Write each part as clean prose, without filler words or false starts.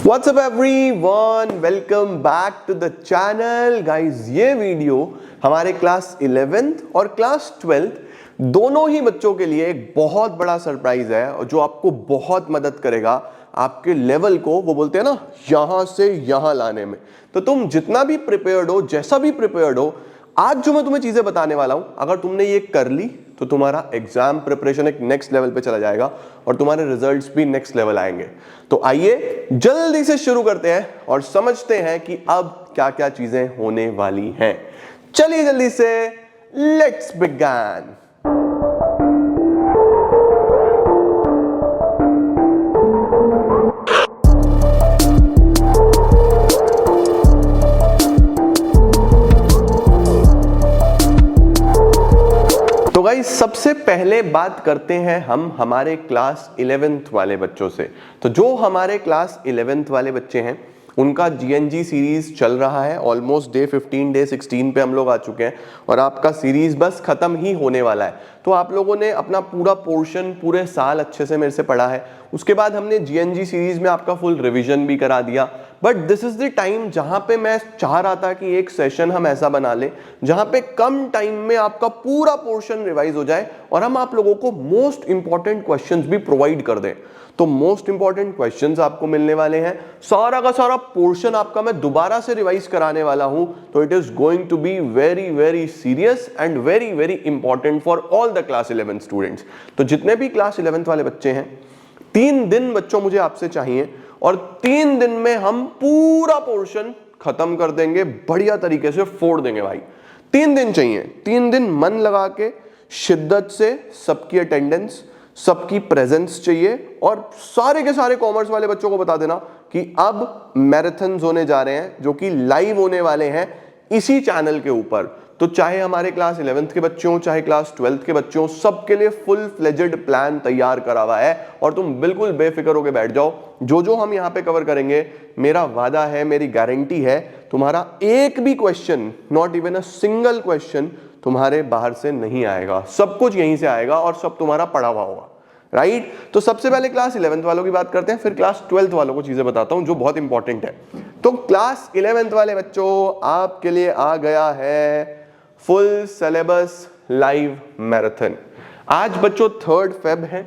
What's up everyone? Welcome back to the channel. Guys, ये video हमारे class 11th और class 12th दोनों ही बच्चों के लिए एक बहुत बड़ा सरप्राइज है और जो आपको बहुत मदद करेगा आपके लेवल को, वो बोलते हैं ना, यहां से यहां लाने में। तो तुम जितना भी प्रिपेयर्ड हो, जैसा भी प्रिपेयर्ड हो, आज जो मैं तुम्हें चीजें बताने वाला हूं, अगर तुमने ये कर ली तो तुम्हारा एग्जाम प्रिपरेशन एक नेक्स्ट लेवल पे चला जाएगा और तुम्हारे रिजल्ट्स भी नेक्स्ट लेवल आएंगे। तो आइए जल्दी से शुरू करते हैं और समझते हैं कि अब क्या क्या चीजें होने वाली हैं। चलिए जल्दी से लेट्स बिगिन। तो गाइस, सबसे पहले बात करते हैं हम हमारे क्लास 11th वाले बच्चों से। तो जो हमारे क्लास 11th वाले बच्चे हैं उनका जीएनजी सीरीज चल रहा है। ऑलमोस्ट डे 15 डे 16 पे हम लोग आ चुके हैं और आपका सीरीज बस खत्म ही होने वाला है। तो आप लोगों ने अपना पूरा पोर्शन पूरे साल अच्छे से मेरे से पढ़ा है। उसके बाद हमने जीएनजी सीरीज में आपका फुल रिवीजन भी करा दिया। But this is the time जहां पे मैं चाह रहा था कि एक सेशन हम ऐसा बना ले जहां पे कम टाइम में आपका पूरा पोर्शन रिवाइज हो जाए और हम आप लोगों को मोस्ट इंपॉर्टेंट क्वेश्चंस भी प्रोवाइड कर दें। तो मोस्ट इंपॉर्टेंट क्वेश्चंस आपको मिलने वाले हैं, सारा का सारा पोर्शन आपका मैं दोबारा से रिवाइज कराने वाला हूं। तो it is going to be very very serious and very very important for all the class 11 students. तो जितने भी क्लास 11th वाले बच्चे हैं, 3 दिन बच्चों मुझे आपसे चाहिए और 3 दिन में हम पूरा पोर्शन खत्म कर देंगे, बढ़िया तरीके से फोड़ देंगे भाई। 3 दिन चाहिए, 3 दिन मन लगा के शिद्दत से सबकी अटेंडेंस, सबकी प्रेजेंस चाहिए और सारे के सारे कॉमर्स वाले बच्चों को बता देना कि अब मैराथन्स होने जा रहे हैं जो कि लाइव होने वाले हैं इसी चैनल के ऊपर। तो चाहे हमारे क्लास 11th के बच्चे हो, चाहे क्लास 12th के बच्चे हो, सबके लिए फुल फ्लेजेड प्लान तैयार करा हुआ है और तुम बिल्कुल बेफिक्र होकर बैठ जाओ। जो जो हम यहाँ पे कवर करेंगे, मेरा वादा है, मेरी गारंटी है, तुम्हारा एक भी question, not even a single question तुम्हारे बाहर से नहीं आएगा। सब कुछ यहीं से आएगा और सब तुम्हारा पढ़ा हुआ होगा, राइट? तो सबसे पहले क्लास 11th वालों की बात करते हैं, फिर क्लास 12th वालों को चीजें बताता हूं जो बहुत इंपॉर्टेंट है। तो क्लास 11th वाले बच्चों, आपके लिए आ गया है फुल सिलेबस लाइव मैराथन। आज बच्चों 3rd फेब है।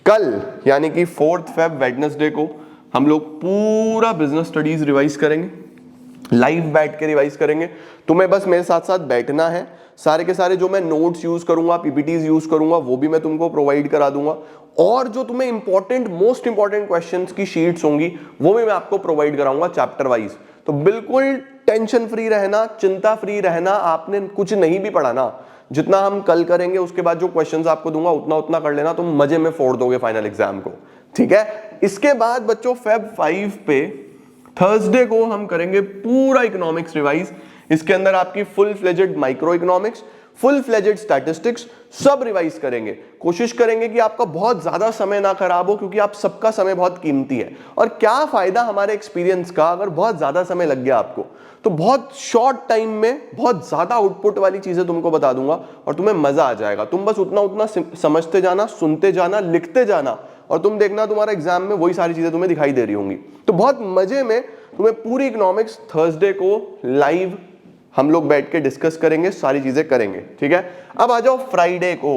कल यानी कि 4th फेब वेडनेसडे को हम लोग पूरा बिजनेस स्टडीज रिवाइज करेंगे, लाइव बैठ के रिवाइज करेंगे। तुम्हें बस मेरे साथ साथ बैठना है। सारे के सारे जो मैं नोट्स यूज करूंगा, पीपीटीज यूज करूंगा, वो भी मैं तुमको प्रोवाइड करा दूंगा और जो तुम्हें इंपॉर्टेंट, मोस्ट इंपॉर्टेंट क्वेश्चंस की शीट्स होंगी वो भी मैं आपको प्रोवाइड कराऊंगा चैप्टर वाइज। तो बिल्कुल टेंशन फ्री रहना, चिंता फ्री रहना, आपने कुछ नहीं भी पढ़ाना। जितना हम कल करेंगे उसके बाद जो क्वेश्चंस आपको दूंगा उतना उतना कर लेना, तुम मजे में फोड़ दोगे फाइनल एग्जाम को, ठीक है? इसके बाद बच्चों फेब 5 पे थर्सडे को हम करेंगे पूरा इकोनॉमिक्स रिवाइज। इसके अंदर आपकी full fledged micro economics, full fledged statistics सब रिवाइज करेंगे। कोशिश करेंगे कि आपका बहुत ज्यादा समय ना खराब हो, क्योंकि आप सबका समय बहुत कीमती है। और क्या फायदा हमारे एक्सपीरियंस का अगर बहुत ज्यादा समय लग गया आपको, तो बहुत शॉर्ट टाइम में बहुत ज्यादा आउटपुट वाली चीजें तुमको बता दूंगा और तुम्हें मजा आ जाएगा। तुम बस उतना उतना समझते जाना, सुनते जाना, लिखते जाना और तुम देखना तुम्हारा एग्जाम में वही सारी चीजें तुम्हें दिखाई दे रही होंगी। तो बहुत मजे में तुम्हें पूरी इकोनॉमिक्स थर्सडे को लाइव हम लोग बैठ के डिस्कस करेंगे, सारी चीजें करेंगे, ठीक है? अब आ जाओ फ्राइडे को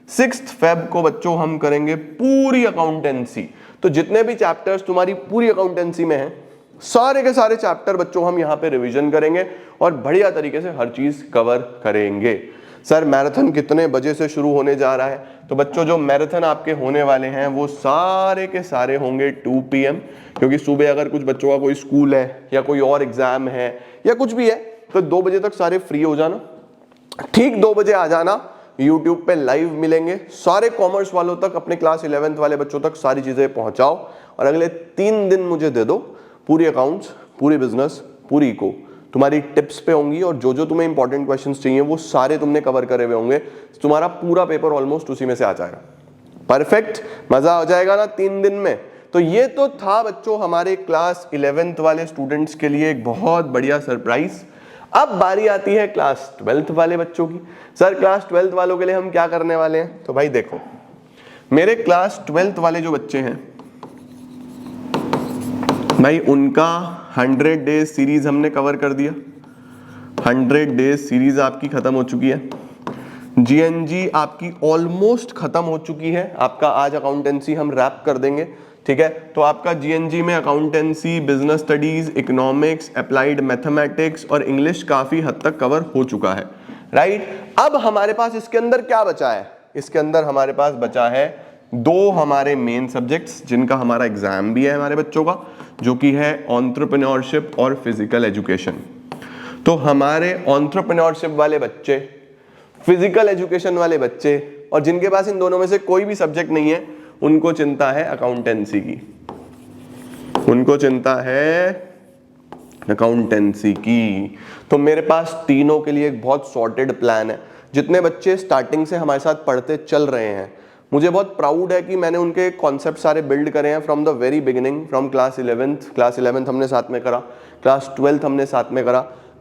6th फेब को बच्चों हम करेंगे पूरी अकाउंटेंसी। तो जितने भी चैप्टर्स तुम्हारी पूरी अकाउंटेंसी में हैं, सारे के सारे चैप्टर बच्चों हम यहाँ पे रिवीजन करेंगे और बढ़िया तरीके से हर चीज कवर करेंगे। सर मैराथन कितने बजे से शुरू होने जा रहा है? तो बच्चों जो मैराथन आपके होने वाले हैं वो सारे के सारे होंगे 2 PM, क्योंकि सुबह अगर कुछ बच्चों का कोई स्कूल है या कोई और एग्जाम है या कुछ भी है तो 2 बजे तक सारे फ्री हो जाना। ठीक 2 बजे आ जाना, यूट्यूब पे लाइव मिलेंगे। सारे कॉमर्स वालों तक, अपने क्लास 11th वाले बच्चों तक सारी चीजें पहुंचाओ और अगले 3 दिन मुझे दे दो। पूरी अकाउंट्स, पूरी बिजनेस, पूरी इको तुम्हारी टिप्स पे होंगी और जो जो तुम्हें इंपॉर्टेंट क्वेश्चंस चाहिए वो सारे तुमने कवर करे हुए होंगे। तुम्हारा पूरा पेपर ऑलमोस्ट उसी में से आ जाएगा। परफेक्ट, मजा आ जाएगा ना 3 दिन में? तो ये तो था बच्चों हमारे क्लास 11th वाले स्टूडेंट्स के लिए एक बहुत बढ़िया सरप्राइज। अब बारी आती है क्लास 12th वाले बच्चों की। सर क्लास 12th वालों के लिए हम क्या करने वाले हैं? तो भाई देखो, मेरे क्लास 12th वाले जो बच्चे हैं भाई उनका 100 डेज सीरीज हमने कवर कर दिया, 100 डेज सीरीज आपकी खत्म हो चुकी है। जीएनजी आपकी ऑलमोस्ट खत्म हो चुकी है। आपका आज अकाउंटेंसी हम रैप कर देंगे, ठीक है। तो आपका जीएनजी में accountancy, business studies, economics, applied mathematics और इंग्लिश काफी हद तक कवर हो चुका है, राइट। अब हमारे पास इसके अंदर क्या बचा है? इसके अंदर हमारे पास बचा है दो हमारे मेन सब्जेक्ट्स जिनका हमारा एग्जाम भी है हमारे बच्चों का, जो कि है एंटरप्रेन्योरशिप और फिजिकल एजुकेशन। तो हमारे एंटरप्रेन्योरशिप वाले बच्चे, फिजिकल एजुकेशन वाले बच्चे और जिनके पास इन दोनों में से कोई भी सब्जेक्ट नहीं है, उनको चिंता है अकाउंटेंसी की, उनको चिंता है अकाउंटेंसी की। तो मेरे पास तीनों के लिए एक बहुत सॉर्टेड प्लान है। जितने बच्चे स्टार्टिंग से हमारे साथ पढ़ते चल रहे हैं, मुझे बहुत प्राउड है कि मैंने उनके कॉन्सेप्ट सारे बिल्ड करे हैं from the very beginning, from class 11th हमने साथ में करा, क्लास 12th हमने साथ में करा,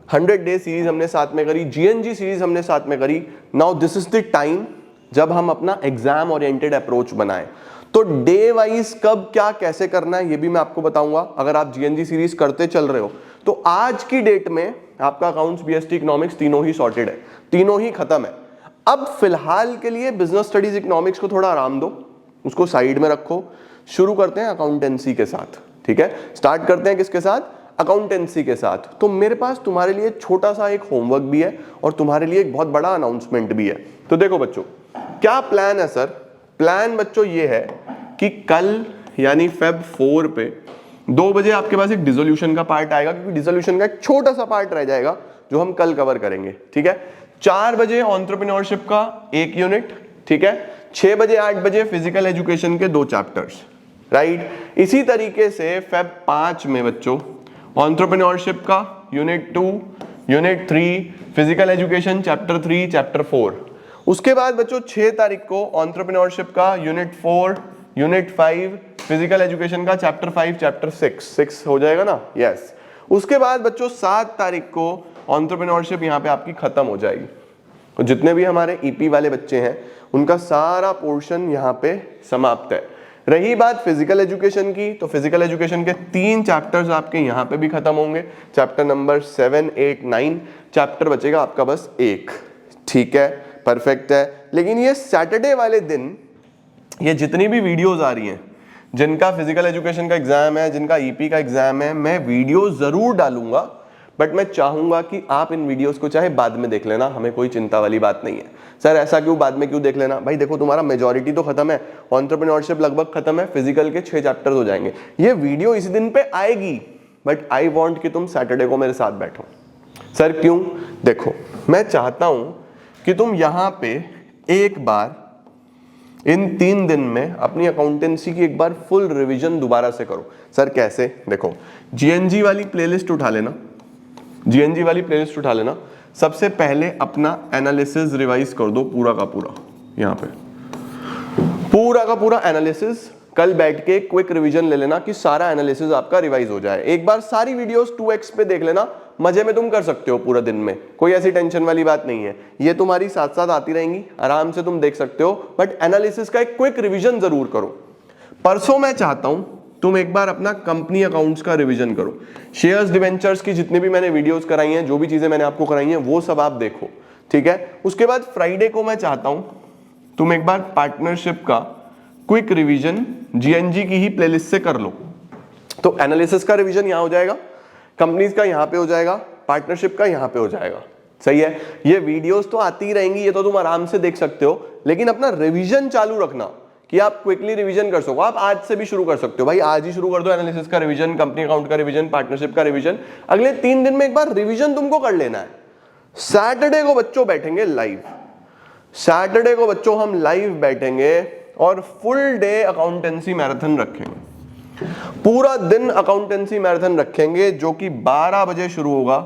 100 डे सीरीज हमने साथ में करी, जीएनजी सीरीज हमने साथ में करी। Now this is the time जब हम अपना एग्जाम ओरिएंटेड अप्रोच बनाएं। तो डे वाइज कब क्या कैसे करना है ये भी मैं आपको बताऊंगा। अगर आप जीएनजी सीरीज करते चल रहे हो तो आज की डेट में आपका अकाउंट्स, बीएसटी, इकोनॉमिक्स तीनों ही सॉर्टेड है, तीनों ही खत्म है। अब फिलहाल के लिए बिजनेस स्टडीज, इकोनॉमिक्स को थोड़ा आराम दो, उसको साइड में रखो। शुरू करते हैं अकाउंटेंसी के साथ, ठीक है। स्टार्ट करते हैं किसके साथ? अकाउंटेंसी के साथ। तो मेरे पास तुम्हारे लिए छोटा सा एक होमवर्क भी है और तुम्हारे लिए एक बहुत बड़ा अनाउंसमेंट भी है। तो देखो बच्चों, क्या प्लान है सर? प्लान बच्चों ये है कि कल यानी Feb 4 पे 2 बजे आपके पास एक डिसोल्यूशन का पार्ट आएगा, क्योंकि डिसोल्यूशन का एक छोटा सा पार्ट रह जाएगा जो हम कल कवर करेंगे, ठीक है। 4 बजे एंटरप्रेन्योरशिप का एक यूनिट, ठीक है। 6 बजे 8 बजे फिजिकल एजुकेशन के 2 चैप्टर्स, राइट। इसी तरीके से Feb 5 में बच्चों एंटरप्रेन्योरशिप का unit 2, unit 3, physical education chapter 3, chapter 4। उसके बाद बच्चों 6 तारीख को एंटरप्रेन्योरशिप का यूनिट 4, यूनिट 5, फिजिकल एजुकेशन का चैप्टर 5, चैप्टर 6 हो जाएगा ना? यस। उसके बाद बच्चों 7 तारीख को एंटरप्रेन्योरशिप यहाँ पे आपकी खत्म हो जाएगी। तो जितने भी हमारे ईपी वाले बच्चे हैं उनका सारा पोर्शन यहाँ पे समाप्त है। रही बात फिजिकल एजुकेशन की, तो फिजिकल एजुकेशन के 3 चैप्टर्स आपके यहाँ पे भी खत्म होंगे, चैप्टर नंबर 7, 8, 9। चैप्टर बचेगा आपका बस एक, ठीक है, परफेक्ट है। लेकिन ये सैटरडे वाले दिन ये जितनी भी वीडियोस आ रही हैं, जिनका फिजिकल एजुकेशन का एग्जाम है, जिनका ईपी का एग्जाम है, मैं वीडियो जरूर डालूंगा, बट मैं चाहूंगा कि आप इन वीडियोस को चाहे बाद में देख लेना, हमें कोई चिंता वाली बात नहीं है। सर ऐसा क्यों, बाद में क्यों देख लेना? भाई देखो, तुम्हारा मेजॉरिटी तो खत्म है, एंटरप्रेन्योरशिप लगभग खत्म है, फिजिकल के 6 चैप्टर्स हो जाएंगे। ये वीडियो इसी दिन पे आएगी, बट आई वांट कि तुम सैटरडे को मेरे साथ बैठो। सर क्यों? देखो, मैं चाहता हूं कि तुम यहां पे एक बार इन 3 दिन में अपनी अकाउंटेंसी की एक बार फुल रिवीजन दोबारा से करो। सर कैसे? देखो, जीएनजी वाली प्लेलिस्ट उठा लेना, जीएनजी वाली प्लेलिस्ट उठा लेना। सबसे पहले अपना एनालिसिस रिवाइज कर दो पूरा का पूरा, यहाँ पे पूरा का पूरा एनालिसिस कल बैठ के क्विक रिवीजन ले लेना कि सारा एनालिसिस आपका रिवाइज हो जाए। एक बार सारी वीडियोस 2x पे देख लेना, मजे में तुम कर सकते हो पूरा दिन में, कोई ऐसी टेंशन वाली बात नहीं है। ये तुम्हारी साथ साथ आती रहेंगी, आराम से तुम देख सकते हो, बट एनालिसिस का एक क्विक रिवीजन जरूर करो। परसों मैं चाहता हूं तुम एक बार अपना कंपनी अकाउंट्स का रिवीजन करो। शेयर्स, डिवेंचर्स की जितनी भी मैंने वीडियोस कराई हैं, जो भी चीजें मैंने आपको कराई हैं, वो सब आप देखो, ठीक है। उसके बाद फ्राइडे को मैं चाहता हूं तुम एक बार पार्टनरशिप का क्विक रिवीजन जीएनजी की ही प्लेलिस्ट से कर लो। तो एनालिसिस का रिवीजन यहां हो जाएगा, कंपनीज का यहां पे हो जाएगा, पार्टनरशिप का यहां पे हो जाएगा, सही है। ये वीडियोस तो आती ही रहेंगी, ये तो तुम आराम से देख सकते हो, लेकिन अपना रिवीजन चालू रखना कि आप क्विकली रिवीजन कर सको। आप आज से भी शुरू कर सकते हो, भाई आज ही शुरू कर दो एनालिसिस का रिवीजन, कंपनी अकाउंट का रिवीजन, पार्टनरशिप का रिवीजन। अगले 3 दिन में एक बार रिवीजन तुमको कर लेना है। सैटरडे को बच्चों बैठेंगे लाइव, सैटरडे को बच्चों हम लाइव बैठेंगे और फुल डे अकाउंटेंसी मैराथन रखेंगे। पूरा दिन अकाउंटेंसी मैराथन रखेंगे जो कि 12 बजे शुरू होगा,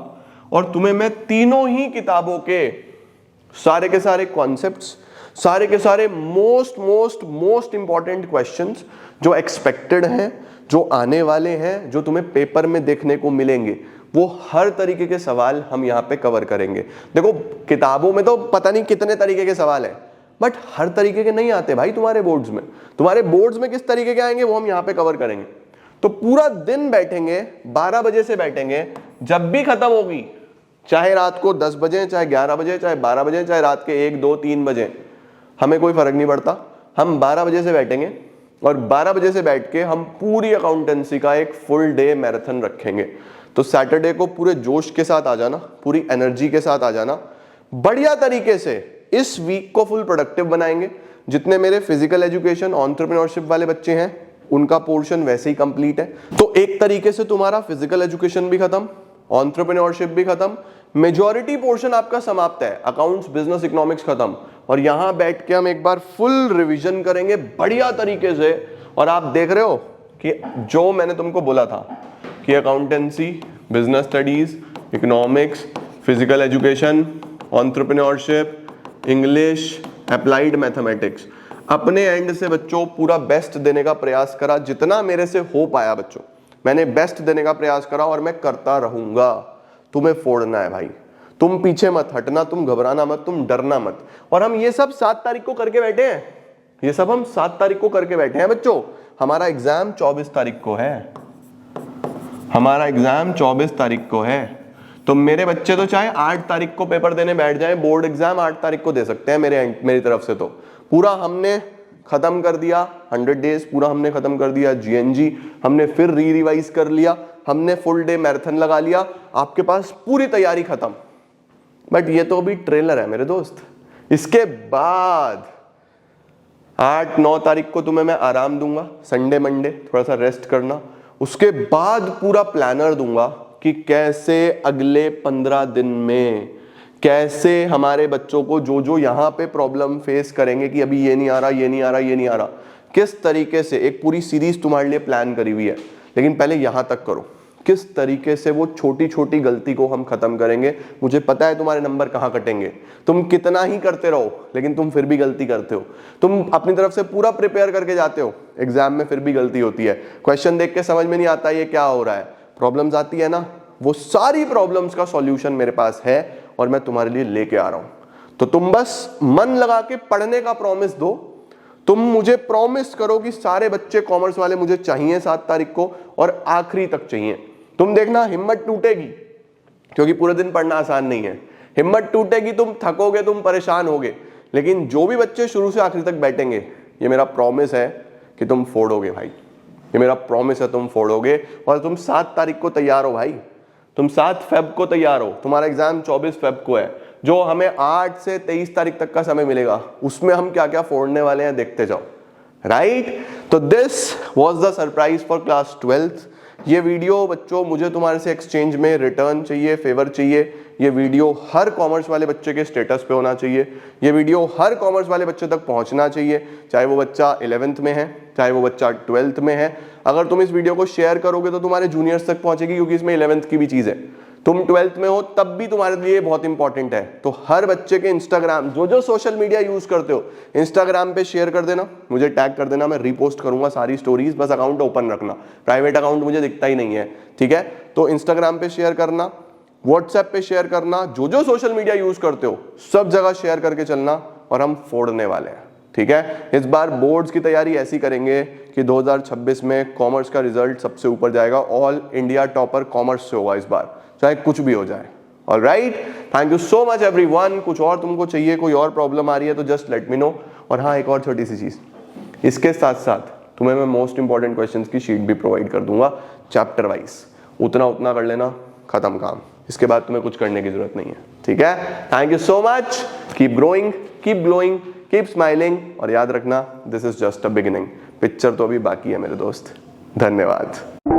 और तुम्हें मैं तीनों ही किताबों के सारे कॉन्सेप्ट्स, सारे के सारे मोस्ट इंपॉर्टेंट क्वेश्चंस जो एक्सपेक्टेड हैं, जो आने वाले हैं, जो तुम्हें पेपर में देखने को मिलेंगे, वो हर तरीके के सवाल हम यहाँ पे कवर करेंगे। देखो, किताबों में तो पता नहीं कितने तरीके के सवाल हैं, बट हर तरीके के नहीं आते भाई तुम्हारे बोर्ड्स में। तुम्हारे बोर्ड्स में किस तरीके के आएंगे वो हम यहाँ पे कवर करेंगे। तो पूरा दिन बैठेंगे, 12 बजे से बैठेंगे, जब भी खत्म होगी, चाहे रात को 10 बजे, चाहे 11 बजे, चाहे 12 बजे, चाहे रात के 1 2 3 बजे, हमें कोई फर्क नहीं पड़ता। हम 12 बजे से बैठेंगे और 12 बजे से बैठ के हम पूरी अकाउंटेंसी का एक फुल डे मैराथन रखेंगे। तो सैटरडे को पूरे जोश के साथ आ जाना, पूरी एनर्जी के साथ आ जाना, बढ़िया तरीके से इस वीक को फुल प्रोडक्टिव बनाएंगे। जितने मेरे फिजिकल एजुकेशन एंटरप्रेन्योरशिप वाले बच्चे हैं उनका पोर्शन वैसे ही कंप्लीट है। तो एक तरीके से तुम्हारा फिजिकल एजुकेशन भी खत्म, एंटरप्रेन्योरशिप भी खत्म, मेजॉरिटी पोर्शन आपका समाप्त है, अकाउंट्स बिजनेस इकोनॉमिक्स खत्म। और यहां बैठ के हम एक बार फुल रिवीजन करेंगे बढ़िया तरीके से। और आप देख रहे हो कि जो मैंने तुमको बोला था कि accountancy, business studies, economics, physical education, entrepreneurship, English, applied mathematics, अपने एंड से बच्चों पूरा बेस्ट देने का प्रयास करा, जितना मेरे से हो पाया बच्चों मैंने बेस्ट देने का प्रयास करा और मैं करता रहूंगा। तुम्हें फोड़ना है भाई, तुम पीछे मत हटना, तुम घबराना मत, तुम डरना मत। और हम ये सब 7 तारीख को करके बैठे हैं, ये सब हम 7 तारीख को करके बैठे हैं बच्चों। हमारा एग्जाम 24 तारीख को है, हमारा एग्जाम 24 तारीख को है। तो मेरे बच्चे तो चाहे 8 तारीख को पेपर देने बैठ जाए, बोर्ड एग्जाम 8 तारीख को दे सकते हैं मेरी तरफ से। तो पूरा हमने खत्म कर दिया, 100 डेज पूरा हमने खत्म कर दिया। जीएनजी हमने फिर रिवाइज कर लिया, हमने फुल डे मैराथन लगा लिया, आपके पास पूरी तैयारी खत्म। बट ये तो अभी ट्रेलर है मेरे दोस्त। इसके बाद 8-9 तारीख को तुम्हें मैं आराम दूंगा, संडे मंडे थोड़ा सा रेस्ट करना। उसके बाद पूरा प्लानर दूंगा कि कैसे अगले 15 दिन में कैसे हमारे बच्चों को जो जो यहाँ पे प्रॉब्लम फेस करेंगे कि अभी ये नहीं आ रहा, ये नहीं आ रहा, ये नहीं आ रहा, किस तरीके से एक पूरी सीरीज तुम्हारे लिए प्लान करी हुई है। लेकिन पहले यहाँ तक करो, किस तरीके से वो छोटी छोटी गलती को हम खत्म करेंगे। मुझे पता है तुम्हारे नंबर कहाँ कटेंगे, तुम कितना ही करते रहो लेकिन तुम फिर भी गलती करते हो। तुम अपनी तरफ से पूरा प्रिपेयर करके जाते हो, एग्जाम में फिर भी गलती होती है, क्वेश्चन देख के समझ में नहीं आता ये क्या हो रहा है, प्रॉब्लम्स आती है ना। वो सारी प्रॉब्लम्स का सॉल्यूशन मेरे पास है और मैं तुम्हारे लिए लेके आ रहा हूं। तो तुम बस मन लगा के पढ़ने का प्रॉमिस दो। तुम मुझे प्रॉमिस करो कि सारे बच्चे कॉमर्स वाले मुझे चाहिए 7 तारीख को और आखिरी तक चाहिए। तुम देखना हिम्मत टूटेगी, क्योंकि पूरे दिन पढ़ना आसान नहीं है। हिम्मत टूटेगी, तुम थकोगे, तुम परेशान होगे, लेकिन जो भी बच्चे शुरू से आखिरी तक बैठेंगे, ये मेरा प्रॉमिस है कि तुम फोड़ोगे भाई, ये मेरा प्रॉमिस है तुम फोड़ोगे। और तुम 7 तारीख को तैयार हो भाई, तुम 7 फेब को तैयार हो। तुम्हारा एग्जाम 24 फेब को है। जो हमें 8 से 23 तारीख तक का समय मिलेगा उसमें हम क्या क्या फोड़ने वाले हैं देखते जाओ, राइट। तो this was the surprise for class 12th। ये वीडियो बच्चों मुझे तुम्हारे से एक्सचेंज में रिटर्न चाहिए, फेवर चाहिए। ये वीडियो हर कॉमर्स वाले बच्चे के स्टेटस पे होना चाहिए, ये वीडियो हर कॉमर्स वाले बच्चे तक पहुंचना चाहिए, चाहे वो बच्चा 11th में है, चाहे वो बच्चा 12th में है। अगर तुम इस वीडियो को शेयर करोगे तो तुम्हारे जूनियर्स तक पहुंचेगी, क्योंकि इसमें 11th की भी चीज है। तुम 12th में हो तब भी तुम्हारे लिए बहुत इंपॉर्टेंट है। तो हर बच्चे के इंस्टाग्राम, जो जो सोशल मीडिया यूज करते हो, इंस्टाग्राम पे शेयर कर देना, मुझे टैग कर देना, मैं रीपोस्ट करूंगा सारी स्टोरीज। बस अकाउंट ओपन रखना, प्राइवेट अकाउंट मुझे दिखता ही नहीं है, ठीक है। तो इंस्टाग्राम पे शेयर करना, व्हाट्सएप पे शेयर करना, जो जो सोशल मीडिया यूज करते हो सब जगह शेयर करके चलना, और हम फोड़ने वाले हैं, ठीक है। इस बार बोर्ड्स की तैयारी ऐसी करेंगे कि 2026 में कॉमर्स का रिजल्ट सबसे ऊपर जाएगा। ऑल इंडिया टॉपर कॉमर्स से होगा इस बार, चाहे कुछ भी हो जाए। Alright, thank you so much everyone. कुछ और तुमको चाहिए, कोई और प्रॉब्लम आ रही है तो जस्ट लेट मी नो। और हाँ, एक और छोटी सी चीज, इसके साथ साथ तुम्हें मैं मोस्ट इंपॉर्टेंट क्वेश्चंस की शीट भी प्रोवाइड कर दूंगा चैप्टर वाइज। उतना कर लेना, खत्म काम। इसके बाद तुम्हें कुछ करने की जरूरत नहीं है, ठीक है। Thank you so much, keep growing, keep glowing, keep smiling, और याद रखना this is just a beginning, picture तो अभी बाकी है मेरे दोस्त। धन्यवाद।